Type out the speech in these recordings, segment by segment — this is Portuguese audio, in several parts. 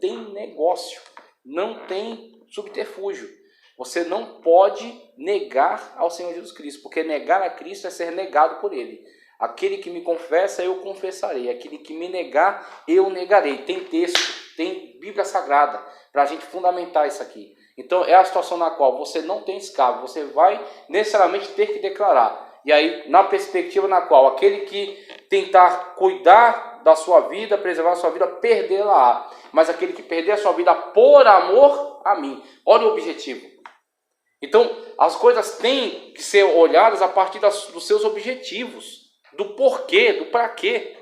tem negócio, não tem subterfúgio. Você não pode negar ao Senhor Jesus Cristo, porque negar a Cristo é ser negado por Ele. Aquele que me confessa, eu confessarei. Aquele que me negar, eu negarei. Tem texto, tem Bíblia Sagrada, para a gente fundamentar isso aqui. Então é a situação na qual você não tem escape, você vai necessariamente ter que declarar. E aí, na perspectiva na qual aquele que tentar cuidar da sua vida, preservar a sua vida, perdê-la-á. Mas aquele que perder a sua vida por amor a mim. Olha o objetivo. Então, as coisas têm que ser olhadas a partir dos seus objetivos. Do porquê, do para quê.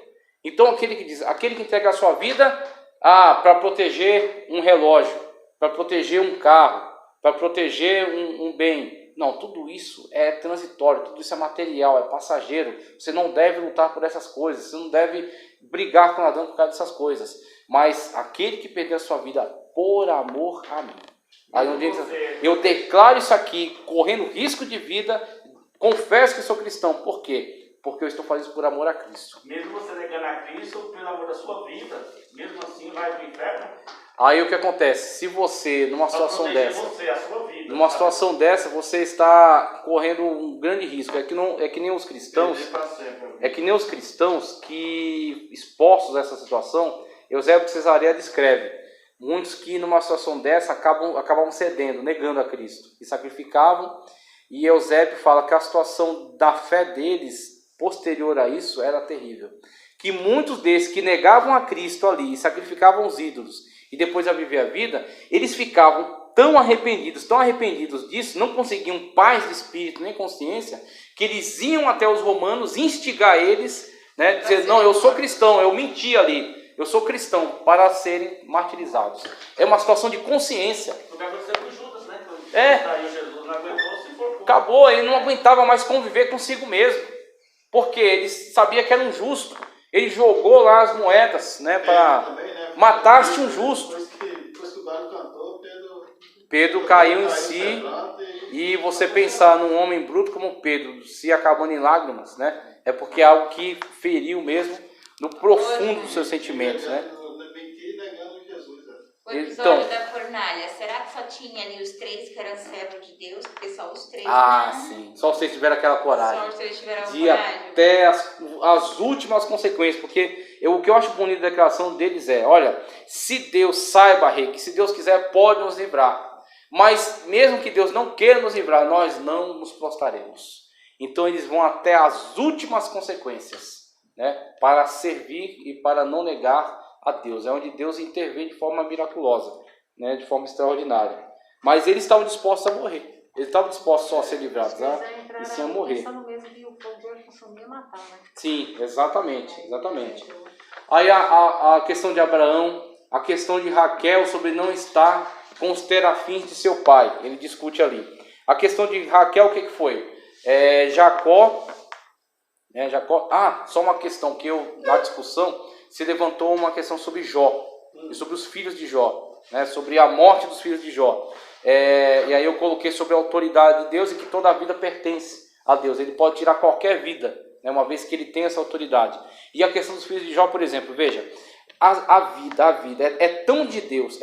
Então, aquele que entrega a sua vida para proteger um relógio, para proteger um carro, para proteger um bem. Não, tudo isso é transitório, tudo isso é material, é passageiro. Você não deve lutar por essas coisas, você não deve brigar com Adão por causa dessas coisas. Mas aquele que perdeu a sua vida por amor a mim. Aí eu declaro isso aqui, correndo risco de vida, confesso que sou cristão. Por quê? Porque eu estou fazendo isso por amor a Cristo. Mesmo você negando a Cristo, pelo amor da sua vida, mesmo assim vai para o inferno. Aí o que acontece? Se você, numa situação dessa, a sua vida, numa situação dessa, você está correndo um grande risco. É que nem os cristãos, que expostos a essa situação, Eusébio de Cesareia descreve muitos que numa situação dessa acabavam cedendo, negando a Cristo e sacrificavam. E Eusébio fala que a situação da fé deles posterior a isso era terrível. Que muitos desses que negavam a Cristo ali e sacrificavam os ídolos e depois a viver a vida, eles ficavam tão arrependidos disso, não conseguiam paz de espírito nem consciência, que eles iam até os romanos instigar eles, né, dizer, não, eu sou cristão, eu menti ali, eu sou cristão, para serem martirizados. É uma situação de consciência. O que aconteceu com Judas, né? Jesus não aguentou, se for. Acabou, ele não aguentava mais conviver consigo mesmo, porque ele sabia que era um justo. Ele jogou lá as moedas, né, para matar-se um justo. Depois que o barco cantou, Pedro caiu em si, e você pensar num homem bruto como Pedro, se acabando em lágrimas, né, é porque é algo que feriu mesmo no profundo dos seus sentimentos, né. O episódio da fornalha, será que só tinha ali os 3 que eram servos de Deus? Porque só os 3, sim, só vocês tiveram aquela coragem. Só vocês tiveram de coragem. Até as últimas consequências, porque o que eu acho bonito da declaração deles é, olha, se Deus saiba, rei, que se Deus quiser pode nos livrar, mas mesmo que Deus não queira nos livrar, nós não nos prostraremos. Então eles vão até as últimas consequências, né, para servir e para não negar a Deus. É onde Deus intervém de forma miraculosa, né, de forma extraordinária. Mas eles estavam dispostos a morrer. Eles estavam dispostos só a ser livrados, né? E sim a morrer. Sim, exatamente. Aí a questão de Abraão, a questão de Raquel sobre não estar com os terafins de seu pai. Ele discute ali. A questão de Raquel, o que foi? Jacó. Só uma questão que na discussão se levantou uma questão sobre Jó e sobre os filhos de Jó, né? Sobre a morte dos filhos de Jó. E aí eu coloquei sobre a autoridade de Deus e que toda a vida pertence a Deus. Ele pode tirar qualquer vida, né? Uma vez que ele tem essa autoridade. E a questão dos filhos de Jó, por exemplo, veja, a vida é tão de Deus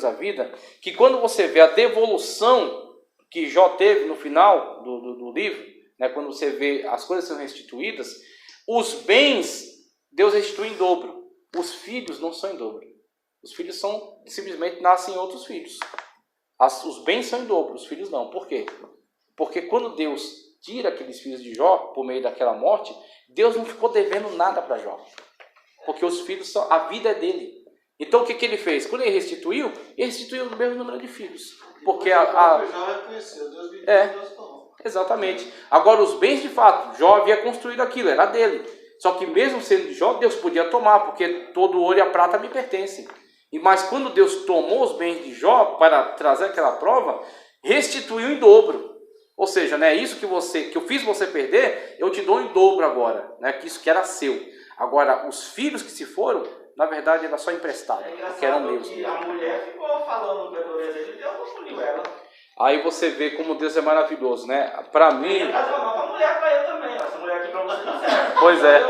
a vida, que quando você vê a devolução que Jó teve no final do livro, né? Quando você vê as coisas sendo restituídas, os bens Deus restitui em dobro. Os filhos não são em dobro. Os filhos simplesmente nascem outros filhos. Os bens são em dobro, os filhos não. Por quê? Porque quando Deus tira aqueles filhos de Jó, por meio daquela morte, Deus não ficou devendo nada para Jó. Porque os filhos a vida é dele. Então o que ele fez? Quando ele restituiu o mesmo número de filhos. Porque exatamente. Agora os bens de fato, Jó havia construído aquilo, era dele. Só que mesmo sendo de Jó, Deus podia tomar, porque todo o ouro e a prata me pertencem. Mas quando Deus tomou os bens de Jó para trazer aquela prova, restituiu em dobro. Ou seja, né, isso que eu fiz você perder, eu te dou em dobro agora, né, que isso que era seu. Agora, os filhos que se foram, na verdade, era só emprestado, porque eram meus. E a mulher ficou falando pelo desejo de Deus, não puniu ela. Aí você vê como Deus é maravilhoso, né? Para mim... uma mulher para eu também, essa mulher aqui para você não serve. Pois é.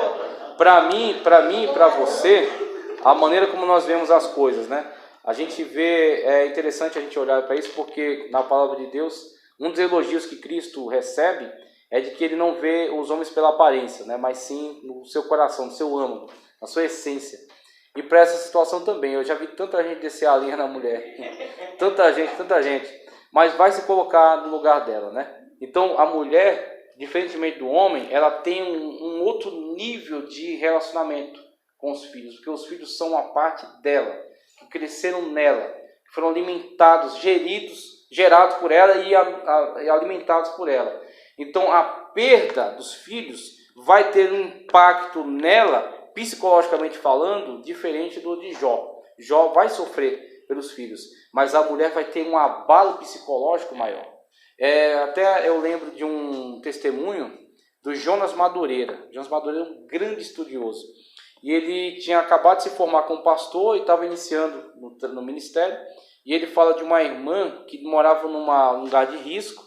Para mim e para você, a maneira como nós vemos as coisas, né? A gente vê, é interessante a gente olhar para isso, porque na palavra de Deus, um dos elogios que Cristo recebe é de que ele não vê os homens pela aparência, né? Mas sim no seu coração, no seu âmago, na sua essência. E para essa situação também, eu já vi tanta gente descer a linha na mulher, tanta gente, mas vai se colocar no lugar dela, né? Então a mulher, diferentemente do homem, ela tem um outro nível de relacionamento com os filhos, porque os filhos são uma parte dela, que cresceram nela, que foram alimentados, gerados por ela e alimentados por ela. Então a perda dos filhos vai ter um impacto nela, psicologicamente falando, diferente do de Jó. Jó vai sofrer pelos filhos, mas a mulher vai ter um abalo psicológico maior. Até eu lembro de um testemunho do Jonas Madureira. Jonas Madureira é um grande estudioso. E ele tinha acabado de se formar como pastor e estava iniciando no ministério. E ele fala de uma irmã que morava num lugar de risco.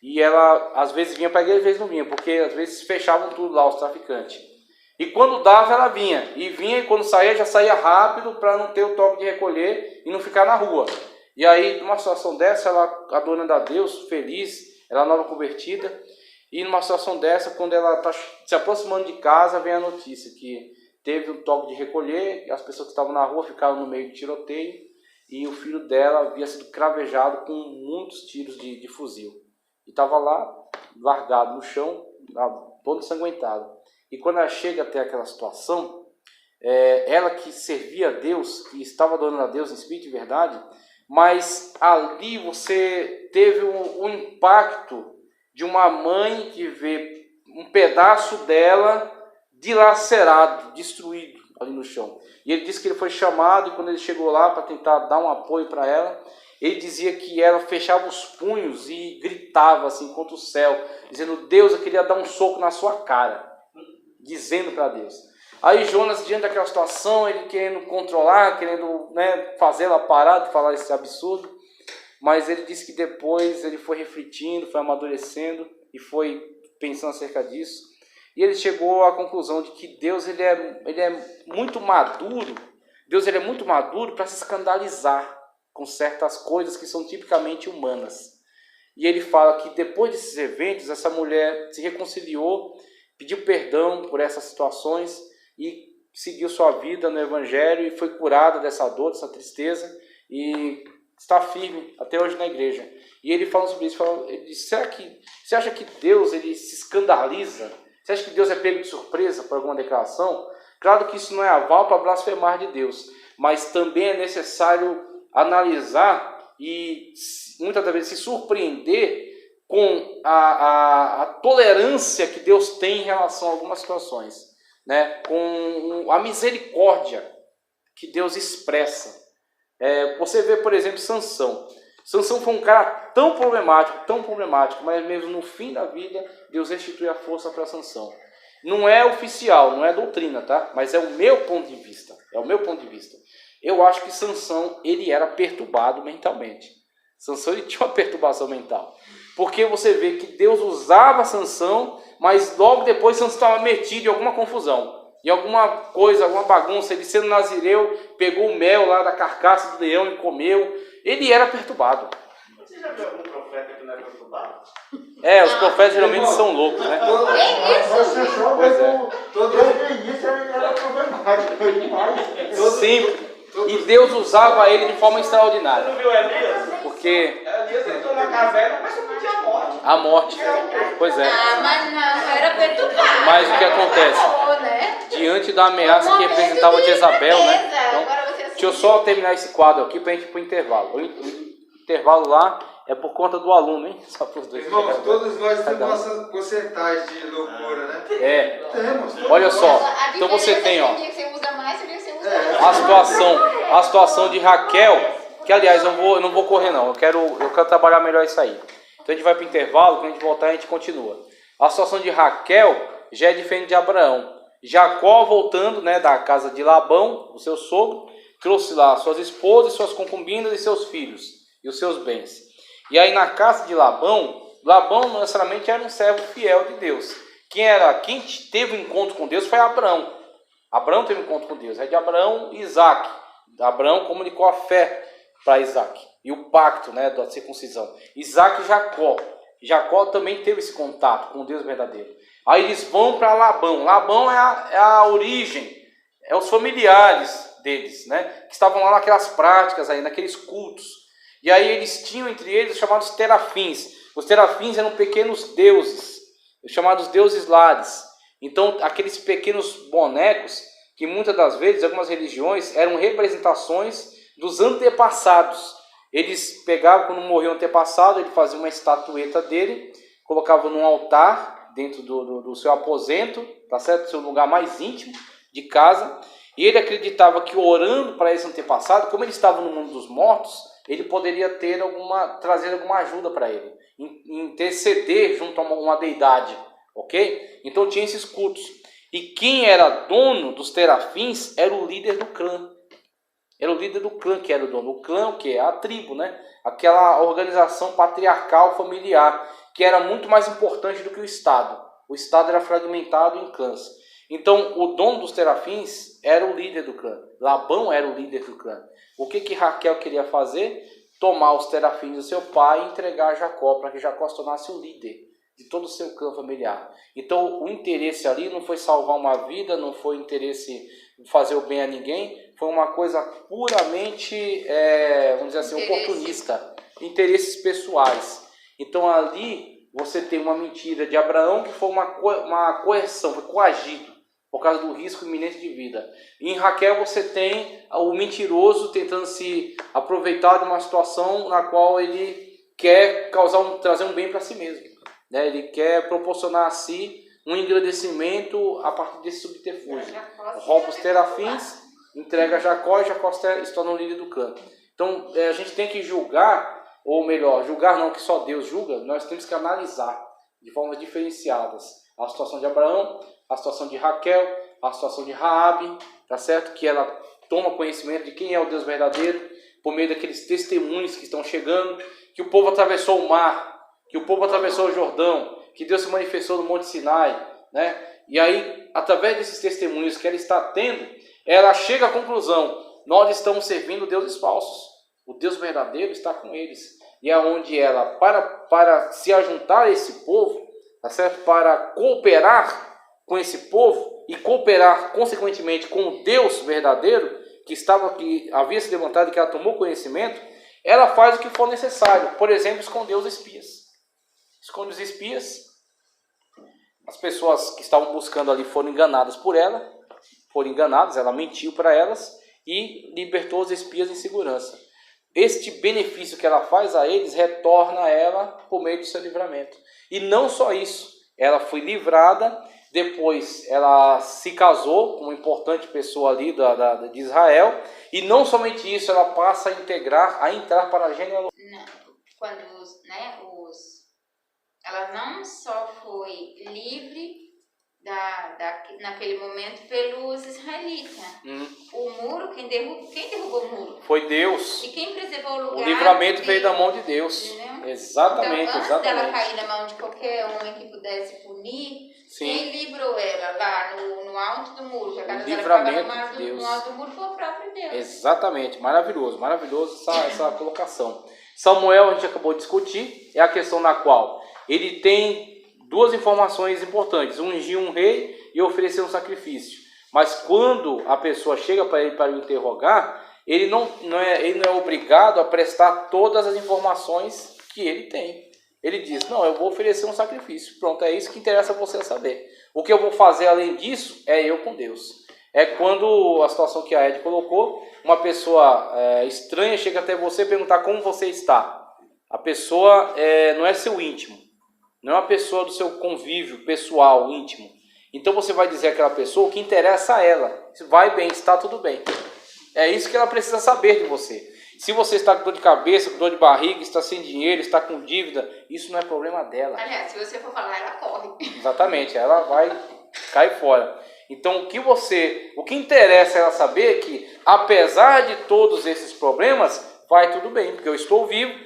E ela às vezes vinha para a igreja, às vezes não vinha, porque às vezes fechavam tudo lá, os traficantes. E quando dava, ela vinha. E quando saía, já saía rápido para não ter o toque de recolher e não ficar na rua. E aí, numa situação dessa, ela adorando a Deus, feliz, ela nova convertida. E numa situação dessa, quando ela está se aproximando de casa, vem a notícia que teve um toque de recolher, as pessoas que estavam na rua ficaram no meio de tiroteio, e o filho dela havia sido cravejado com muitos tiros de fuzil. E estava lá, largado no chão, todo ensanguentado. E quando ela chega até aquela situação, ela que servia a Deus, que estava adorando a Deus em espírito e verdade, mas ali você teve um impacto de uma mãe que vê um pedaço dela dilacerado, destruído ali no chão. E ele disse que ele foi chamado, e quando ele chegou lá para tentar dar um apoio para ela, ele dizia que ela fechava os punhos e gritava assim contra o céu, dizendo: Deus, eu queria dar um soco na sua cara, dizendo para Deus. Aí Jonas, diante daquela situação, ele querendo controlar, querendo, fazer ela parar de falar esse absurdo, mas ele disse que depois ele foi refletindo, foi amadurecendo e foi pensando acerca disso, e ele chegou à conclusão de que Deus ele é muito maduro. Deus ele é muito maduro para se escandalizar com certas coisas que são tipicamente humanas. E ele fala que depois desses eventos, essa mulher se reconciliou, pediu perdão por essas situações e seguiu sua vida no Evangelho e foi curada dessa dor, dessa tristeza, e está firme até hoje na igreja. E ele fala sobre isso, ele diz: será que você acha que Deus ele se escandaliza? Você acha que Deus é pego de surpresa por alguma declaração? Claro que isso não é aval para blasfemar de Deus, mas também é necessário analisar e muitas das vezes se surpreender com a tolerância que Deus tem em relação a algumas situações, com a misericórdia que Deus expressa. Você vê, por exemplo, Sansão. Sansão foi um cara tão problemático, mas mesmo no fim da vida, Deus restitui a força para Sansão. Não é oficial, não é doutrina, tá? Mas é o meu ponto de vista. Eu acho que Sansão, ele era perturbado mentalmente. Sansão, ele tinha uma perturbação mental. Porque você vê que Deus usava Sansão, mas logo depois Sansão estava metido em alguma confusão, em alguma coisa, alguma bagunça. Ele, sendo nazireu, pegou o mel lá da carcaça do leão e comeu. Ele era perturbado. Você já viu algum profeta que não é perturbado? Os profetas geralmente são loucos, né? Você só Pois desde início ele era problemático demais. Sempre. E Deus usava ele de forma Você extraordinária. não viu Elias? Porque Elias entrou na caverna, mas só pedia a morte. a morte, pois é. Mas não, era perturbado. Mas o que acontece? Diante da ameaça que representava Jezabel, né? Então, deixa eu só terminar esse quadro aqui para a gente ir para o intervalo. O intervalo lá é por conta do aluno, hein? Só para os dois. Irmãos, todos nós temos nossa porcentagem de loucura, né? Temos. Olha só. Então você tem, ó, a situação de Raquel, que aliás eu não vou correr não, eu quero trabalhar melhor isso aí. Então a gente vai para o intervalo, quando a gente voltar a gente continua. A situação de Raquel já é diferente de Abraão. Jacó, voltando da casa de Labão, o seu sogro, trouxe lá suas esposas, suas concubinas e seus filhos e os seus bens. E aí na casa de Labão não necessariamente era um servo fiel de Deus. Quem teve um encontro com Deus foi Abraão. Abraão teve um encontro com Deus. É de Abraão e Isaac. Abraão comunicou a fé para Isaac e o pacto, né, da circuncisão. Isaac e Jacó. Jacó também teve esse contato com o Deus verdadeiro. Aí eles vão para Labão. Labão é a origem, é os familiares deles, né, que estavam lá naquelas práticas, aí, naqueles cultos. E aí eles tinham entre eles os chamados terafins. Os terafins eram pequenos deuses, os chamados deuses lares. Então, aqueles pequenos bonecos, que muitas das vezes, algumas religiões, eram representações dos antepassados. Eles pegavam, quando morria o antepassado, ele fazia uma estatueta dele, colocava num altar, dentro do seu aposento, tá certo? Seu lugar mais íntimo de casa. E ele acreditava que orando para esse antepassado, como ele estava no mundo dos mortos, ele poderia trazer alguma ajuda para ele, interceder junto a uma deidade. Ok? Então tinha esses cultos. E quem era dono dos terafins era o líder do clã. Era o líder do clã que era o dono. O clã, o que? A tribo, né? Aquela organização patriarcal familiar, que era muito mais importante do que o Estado. O Estado era fragmentado em clãs. Então, o dono dos terafins era o líder do clã. Labão era o líder do clã. O que Raquel queria fazer? Tomar os terafins do seu pai e entregar a Jacó, para que Jacó se tornasse o líder de todo o seu clã familiar. Então, o interesse ali não foi salvar uma vida, não foi interesse de fazer o bem a ninguém, foi uma coisa puramente, vamos dizer assim, oportunista, interesses pessoais. Então, ali você tem uma mentira de Abraão que foi uma coerção, foi coagido por causa do risco iminente de vida. E em Raquel você tem o mentiroso tentando se aproveitar de uma situação na qual ele quer trazer um bem para si mesmo. Ele quer proporcionar a si um engrandecimento a partir desse subterfúgio. Rouba os terafins, entrega a Jacó e Jacó se torna o líder do clã. Então a gente tem que julgar, ou melhor, julgar não, que só Deus julga, nós temos que analisar de formas diferenciadas a situação de Abraão, a situação de Raquel, a situação de Raabe, tá certo? Que ela toma conhecimento de quem é o Deus verdadeiro, por meio daqueles testemunhos que estão chegando, que o povo atravessou o mar, que o povo atravessou o Jordão, que Deus se manifestou no Monte Sinai, né? E aí, através desses testemunhos que ela está tendo, ela chega à conclusão: nós estamos servindo deuses falsos. O Deus verdadeiro está com eles. E é onde ela, para se ajuntar a esse povo, tá certo? Para cooperar com esse povo e cooperar, consequentemente, com o Deus verdadeiro que havia se levantado e que ela tomou conhecimento, ela faz o que for necessário. Por exemplo, esconder os espias. Esconde os espias. As pessoas que estavam buscando ali foram enganadas por ela. Ela mentiu para elas e libertou os espias em segurança. Este benefício que ela faz a eles retorna a ela por meio do seu livramento. E não só isso, ela foi livrada, depois ela se casou com uma importante pessoa ali de Israel, e não somente isso, ela passa a entrar para a genealogia. Quando ela não só foi livre naquele momento pelos israelitas. O muro, quem derrubou o muro? Foi Deus. E quem preservou o lugar? O livramento veio da mão de Deus. Entendeu? Exatamente, então, antes exatamente. dela cair na mão de qualquer homem que pudesse punir, Sim. quem livrou ela lá no alto do muro, que a casa dela livramento ficava de Deus. no alto do muro, foi o próprio Deus. Exatamente, maravilhoso essa colocação. Samuel, a gente acabou de discutir, é a questão na qual ele tem duas informações importantes: ungir um rei e oferecer um sacrifício. Mas quando a pessoa chega para ele para o interrogar, ele não é obrigado a prestar todas as informações que ele tem. Ele diz: não, eu vou oferecer um sacrifício. Pronto, é isso que interessa você saber. O que eu vou fazer além disso é eu com Deus. É quando a situação que a Ed colocou, uma pessoa estranha chega até você e perguntar como você está. A pessoa não é seu íntimo, não é uma pessoa do seu convívio pessoal, íntimo. Então você vai dizer àquela pessoa o que interessa a ela. Vai bem, está tudo bem. É isso que ela precisa saber de você. Se você está com dor de cabeça, com dor de barriga, está sem dinheiro, está com dívida, isso não é problema dela. Aliás, se você for falar, ela corre. Exatamente, ela vai cair fora. Então o que interessa ela saber é que, apesar de todos esses problemas, vai tudo bem, porque eu estou vivo,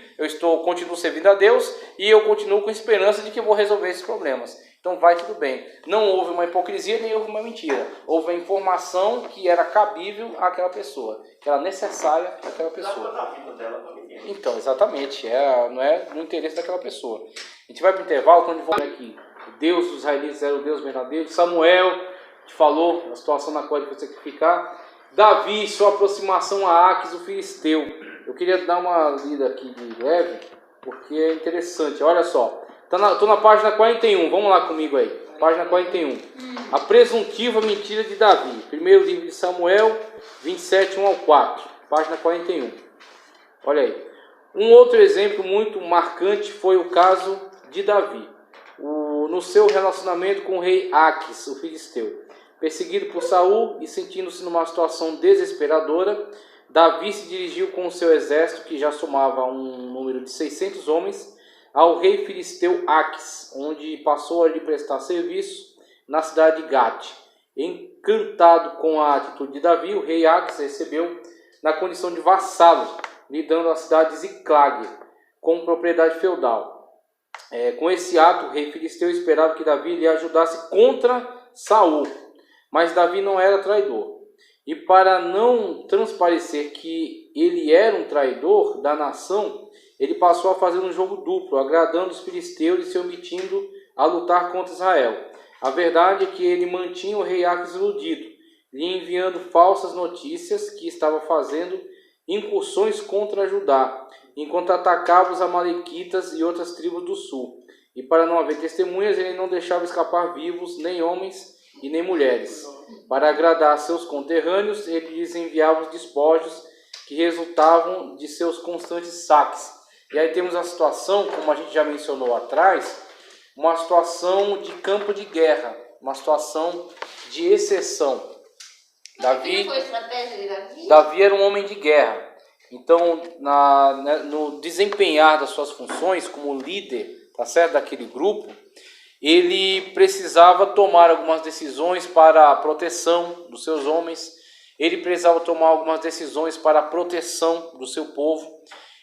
continuo servindo a Deus e eu continuo com esperança de que vou resolver esses problemas. Então vai tudo bem. Não houve uma hipocrisia, nem houve uma mentira. Houve a informação que era cabível àquela pessoa, que era necessária àquela pessoa. Na vida dela também. Então, exatamente, não é no interesse daquela pessoa. A gente vai para o intervalo, quando volta aqui. O Deus dos israelitas era o Deus verdadeiro. Samuel te falou a situação na qual ele foi sacrificar. Davi, sua aproximação a Aques, o filisteu. Eu queria dar uma lida aqui de leve, porque é interessante. Olha só. Estou na página 41, vamos lá comigo aí. Página 41. A presuntiva mentira de Davi. Primeiro livro de Samuel, 27, 1 ao 4. Página 41. Olha aí. Um outro exemplo muito marcante foi o caso de Davi. No seu relacionamento com o rei Aques, o filisteu. Perseguido por Saul e sentindo-se numa situação desesperadora, Davi se dirigiu com o seu exército, que já somava um número de 600 homens, ao rei filisteu Aques, onde passou a lhe prestar serviço na cidade de Gate. Encantado com a atitude de Davi, o rei Aques recebeu na condição de vassalo, lhe dando a cidade de Ziclag como propriedade feudal. Com esse ato, o rei filisteu esperava que Davi lhe ajudasse contra Saul, mas Davi não era traidor. E para não transparecer que ele era um traidor da nação, ele passou a fazer um jogo duplo, agradando os filisteus e se omitindo a lutar contra Israel. A verdade é que ele mantinha o rei Aques iludido, lhe enviando falsas notícias que estava fazendo incursões contra Judá, enquanto atacava os amalequitas e outras tribos do sul. E para não haver testemunhas, ele não deixava escapar vivos nem homens e nem mulheres. Para agradar seus conterrâneos, ele lhes enviava os despojos que resultavam de seus constantes saques. E aí temos a situação, como a gente já mencionou atrás, uma situação de campo de guerra, uma situação de exceção. Davi era um homem de guerra. Então, no desempenhar das suas funções como líder, tá certo, daquele grupo, ele precisava tomar algumas decisões para a proteção dos seus homens, ele precisava tomar algumas decisões para a proteção do seu povo.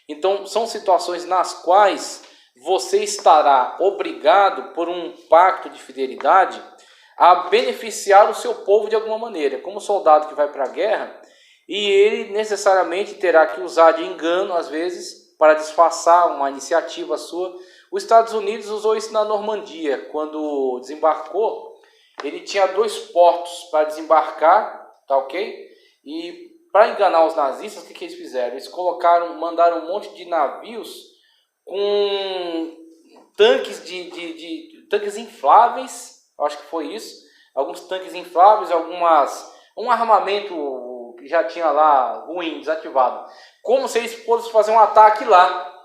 Então, são situações nas quais você estará obrigado, por um pacto de fidelidade, a beneficiar o seu povo de alguma maneira. Como soldado que vai para a guerra, e ele necessariamente terá que usar de engano, às vezes, para disfarçar uma iniciativa sua. Os Estados Unidos usou isso na Normandia. Quando desembarcou, ele tinha 2 portos para desembarcar, tá ok? E para enganar os nazistas, o que eles fizeram? Eles mandaram um monte de navios com tanques tanques infláveis, acho que foi isso, alguns tanques infláveis, um armamento que já tinha lá ruim, desativado, como se eles fossem fazer um ataque lá.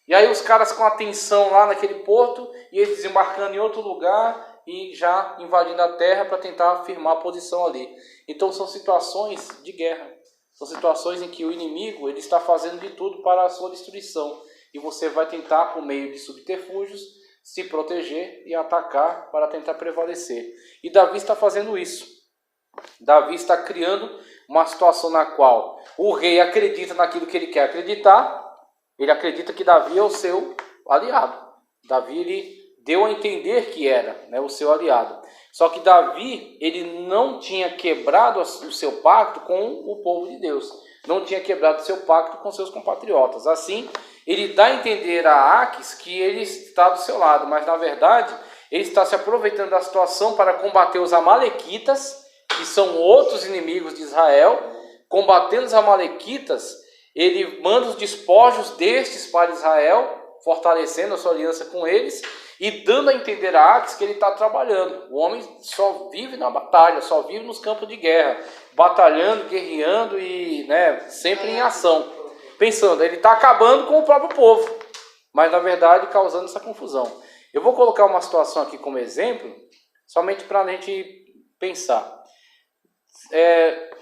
E aí os caras com atenção lá naquele porto, e eles desembarcando em outro lugar e já invadindo a terra para tentar firmar a posição ali. Então são situações de guerra. São situações em que o inimigo ele está fazendo de tudo para a sua destruição. E você vai tentar, por meio de subterfúgios, se proteger e atacar para tentar prevalecer. E Davi está fazendo isso. Davi está criando uma situação na qual o rei acredita naquilo que ele quer acreditar. Ele acredita que Davi é o seu aliado. Davi ele deu a entender que era, né, o seu aliado. Só que Davi, ele não tinha quebrado o seu pacto com o povo de Deus. Não tinha quebrado o seu pacto com seus compatriotas. Assim, ele dá a entender a Aques que ele está do seu lado. Mas, na verdade, ele está se aproveitando da situação para combater os amalequitas, que são outros inimigos de Israel. Combatendo os amalequitas, ele manda os despojos destes para Israel, fortalecendo a sua aliança com eles e dando a entender a Aques que ele está trabalhando. O homem só vive na batalha, só vive nos campos de guerra, batalhando, guerreando e sempre em ação. Pensando, ele está acabando com o próprio povo, mas na verdade causando essa confusão. Eu vou colocar uma situação aqui como exemplo, somente para a gente pensar.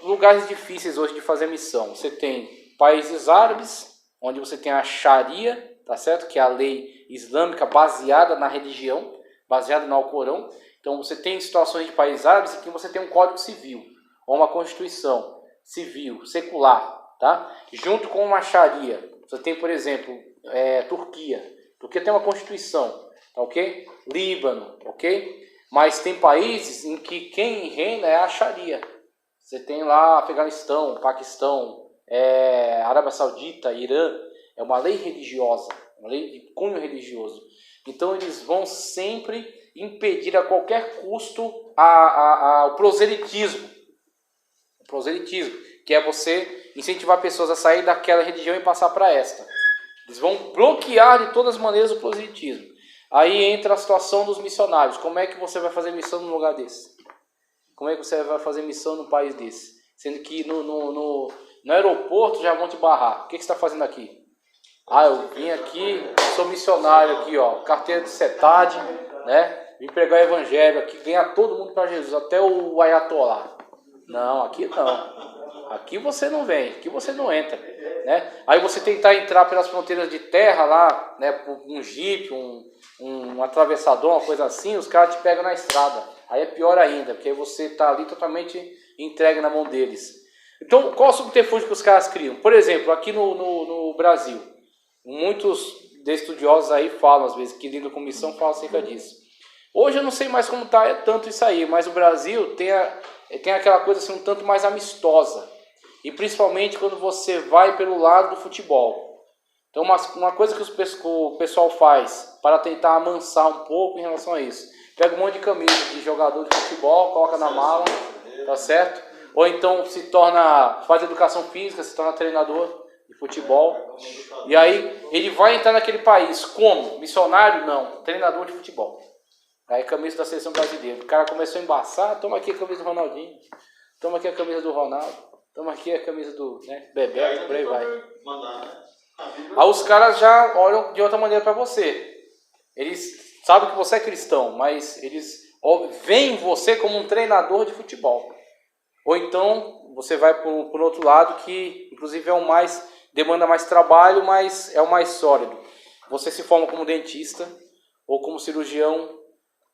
Lugares difíceis hoje de fazer missão. Você tem países árabes, onde você tem a Sharia, tá certo? Que é a lei islâmica baseada na religião, baseada no Alcorão. Então você tem situações de países árabes em que você tem um código civil, ou uma constituição civil, secular, tá? Junto com uma Sharia. Você tem, por exemplo, Turquia. Turquia tem uma constituição, ok? Líbano, ok? Mas tem países em que quem reina é a Sharia. Você tem lá Afeganistão, Paquistão, Arábia Saudita, Irã. É uma lei religiosa, uma lei de cunho religioso. Então eles vão sempre impedir a qualquer custo o proselitismo. O proselitismo, que é você incentivar pessoas a sair daquela religião e passar para esta. Eles vão bloquear de todas as maneiras o proselitismo. Aí entra a situação dos missionários. Como é que você vai fazer missão num lugar desse? Como é que você vai fazer missão num país desse? Sendo que no aeroporto já vão te barrar. O que você está fazendo aqui? Eu vim aqui, sou missionário aqui, ó, carteira de CETAD, né? Vim pregar o evangelho aqui, ganhar todo mundo para Jesus, até o Ayatollah. Não, aqui não. Aqui você não vem, aqui você não entra, né? Aí você tentar entrar pelas fronteiras de terra lá, né? Por um jipe, um atravessador, uma coisa assim, os caras te pegam na estrada. Aí é pior ainda, porque você está ali totalmente entregue na mão deles. Então, qual o subterfúgio que os caras criam? Por exemplo, aqui no Brasil, muitos estudiosos aí falam, às vezes, que lidam com missão, falam acerca disso. Hoje eu não sei mais como está tanto isso aí, mas o Brasil tem aquela coisa assim um tanto mais amistosa. E principalmente quando você vai pelo lado do futebol. Então uma coisa que o pessoal faz para tentar amansar um pouco em relação a isso. Pega um monte de camisa de jogador de futebol, coloca na mala, tá certo? Ou então faz educação física, se torna treinador de futebol. E aí ele vai entrar naquele país como? Missionário? Não, treinador de futebol. Aí camisa da seleção brasileira. O cara começou a embaçar, toma aqui a camisa do Ronaldinho, toma aqui a camisa do Ronaldo, toma aqui a camisa do Bebeto, por aí vai. Aí os caras já olham de outra maneira para você. Eles sabem que você é cristão, mas eles veem você como um treinador de futebol. Ou então você vai por outro lado, que inclusive demanda mais trabalho, mas é o mais sólido. Você se forma como dentista, ou como cirurgião,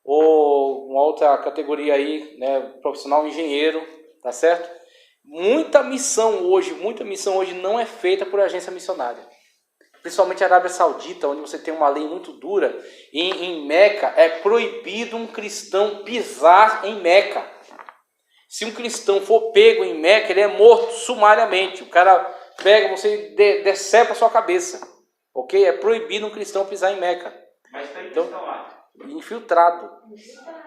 ou uma outra categoria aí, né, profissional engenheiro, tá certo? Muita missão hoje não é feita por agência missionária. Principalmente a Arábia Saudita, onde você tem uma lei muito dura. Em Meca é proibido um cristão pisar em Meca. Se um cristão for pego em Meca, ele é morto sumariamente. O cara pega você e decepa a sua cabeça. Ok? É proibido um cristão pisar em Meca. Mas tem cristão lá. Infiltrado.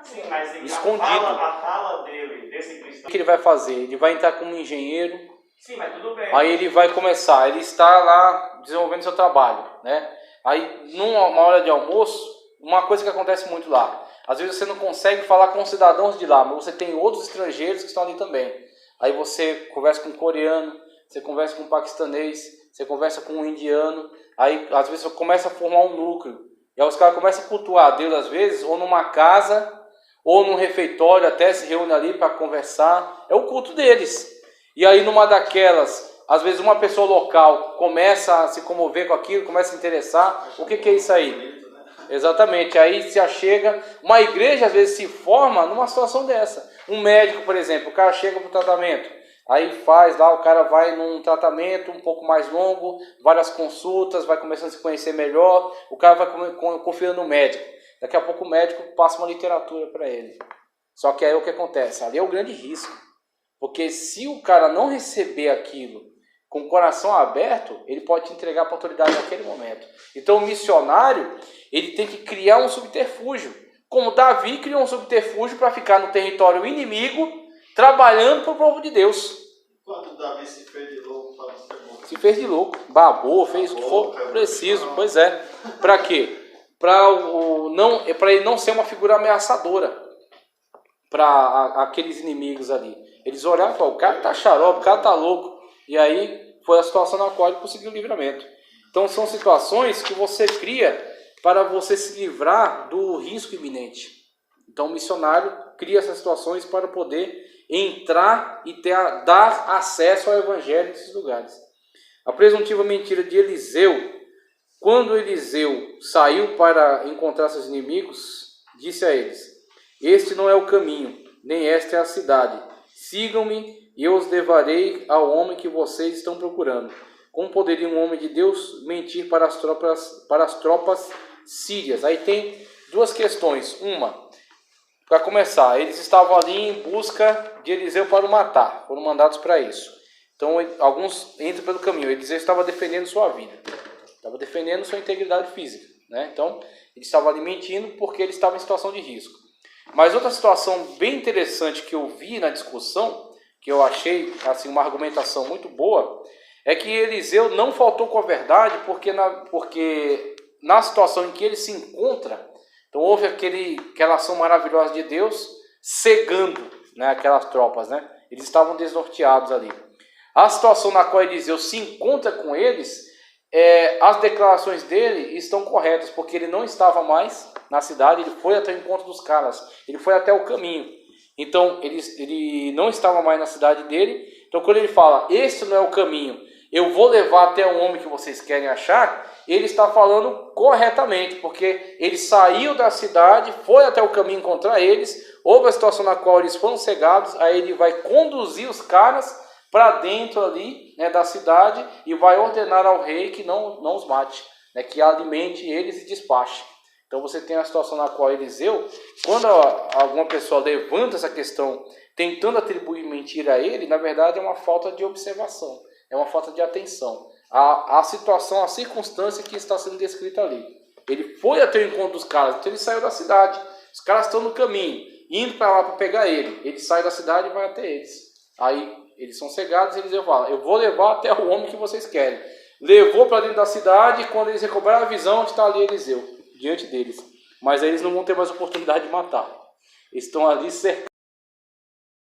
Sim, mas escondido. A fala desse cristão. O que ele vai fazer? Ele vai entrar como engenheiro. Sim, mas tudo bem. Aí ele vai começar, ele está lá desenvolvendo seu trabalho, né? Aí numa hora de almoço, uma coisa que acontece muito lá, às vezes você não consegue falar com os cidadãos de lá, mas você tem outros estrangeiros que estão ali também. Aí você conversa com um coreano, você conversa com um paquistanês, você conversa com um indiano, aí às vezes você começa a formar um núcleo. E aí os caras começam a cultuar a Deus às vezes, ou numa casa, ou num refeitório, até se reúne ali para conversar. É o culto deles. E aí numa daquelas, às vezes uma pessoa local começa a se comover com aquilo, começa a se interessar. O que é isso aí? Exatamente. Aí se achega, uma igreja às vezes se forma numa situação dessa. Um médico, por exemplo, o cara chega para o tratamento. Aí faz lá, o cara vai num tratamento um pouco mais longo, várias consultas, vai começando a se conhecer melhor, o cara vai confiando no médico. Daqui a pouco o médico passa uma literatura para ele. Só que aí o que acontece? Ali é o grande risco. Porque se o cara não receber aquilo com o coração aberto, ele pode te entregar para a autoridade naquele momento. Então o missionário, ele tem que criar um subterfúgio. Como Davi criou um subterfúgio para ficar no território inimigo, trabalhando para o povo de Deus. Quando Davi se fez de louco para não ser morto? Se fez de louco, babou, fez o que for preciso. Pois é. Para quê? Para ele não ser uma figura ameaçadora para aqueles inimigos ali. Eles olharam e falaram, o cara tá xarope, o cara tá louco. E aí foi a situação na qual ele conseguiu o livramento. Então são situações que você cria para você se livrar do risco iminente. Então o missionário cria essas situações para poder entrar e dar acesso ao evangelho nesses lugares. A presuntiva mentira de Eliseu, quando Eliseu saiu para encontrar seus inimigos, disse a eles, este não é o caminho, nem esta é a cidade. Sigam-me e eu os levarei ao homem que vocês estão procurando. Como poderia um homem de Deus mentir para as tropas sírias? Aí tem duas questões. Uma, para começar, eles estavam ali em busca de Eliseu para o matar, foram mandados para isso. Então, alguns entram pelo caminho. Eliseu estava defendendo sua vida, estava defendendo sua integridade física, né? Então, ele estava ali mentindo porque ele estava em situação de risco. Mas outra situação bem interessante que eu vi na discussão, que eu achei assim, uma argumentação muito boa, é que Eliseu não faltou com a verdade, porque na situação em que ele se encontra, então houve aquela ação maravilhosa de Deus cegando, né, aquelas tropas, né? Eles estavam desnorteados ali. A situação na qual Eliseu se encontra com eles, as declarações dele estão corretas, porque ele não estava mais na cidade, ele foi até o encontro dos caras, ele foi até o caminho. Então, ele não estava mais na cidade dele. Então, quando ele fala, este não é o caminho, eu vou levar até o homem que vocês querem achar, ele está falando corretamente, porque ele saiu da cidade, foi até o caminho encontrar eles, houve a situação na qual eles foram cegados, aí ele vai conduzir os caras para dentro ali, né, da cidade e vai ordenar ao rei que não os mate, né, que alimente eles e despache. Então você tem a situação na qual Eliseu, quando alguma pessoa levanta essa questão tentando atribuir mentira a ele, na verdade é uma falta de observação, é uma falta de atenção. A situação, a circunstância que está sendo descrita ali. Ele foi até o encontro dos caras, então ele saiu da cidade, os caras estão no caminho, indo para lá para pegar ele. Ele sai da cidade e vai até eles. Aí eles são cegados e Eliseu fala, eu vou levar até o homem que vocês querem. Levou para dentro da cidade e quando eles recobraram a visão, está ali Eliseu, diante deles. Mas aí eles não vão ter mais oportunidade de matar. Eles estão ali cercados.